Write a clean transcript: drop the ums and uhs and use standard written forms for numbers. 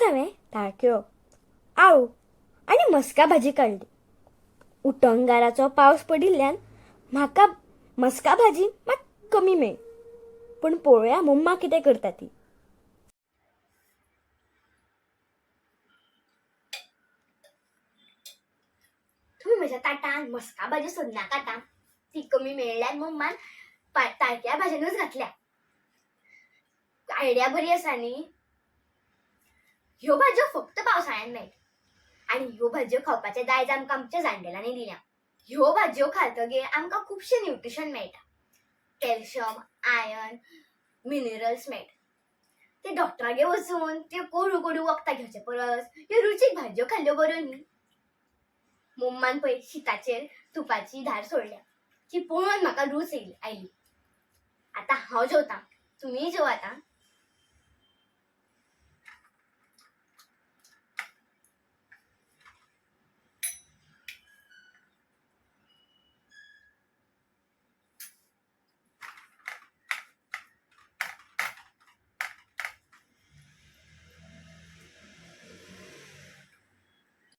हांवें ताळकिळो, आळू आनी मस्का भाजी काडली. उटंगाराचो पावस पडिल्ल्यान म्हाका मस्का भाजी मात कमी मेळ्ळी. पूण पळोवया मम्मा कितें करता ती. तुम्ही म्हज्या ताटान मस्का भाजी सोदनाका आतां. ती कमी मेळ्ळ्यान मम्मान ताळक्या भाजयनूच घातल्या. आयडिया बरी आसा न्ही. ह्यो भाजयो फक्त पावसाळ्यान मेळटा आनी ह्यो भाजयो खावपाचें दायज आमकां आमच्या जाणटेल्यांनी दिल्या. ह्यो भाजयो खातगीर आमकां खुबशें न्यूट्रिशन मेळटा. कॅल्शियम, आयर्न, मिनरल्स मेळटा. ते डॉक्टरागेर वचून त्यो कोडू कोडू वखदां घेवचे परस ह्यो रुचीक भाजयो खाल्ल्यो बऱ्यो न्ही. मम्मान पळय शिताचेर तुपाची धार सोडल्या की पळोवन म्हाका रूच आयली. आतां हांव जेवतां, तुमीय जेवात आं.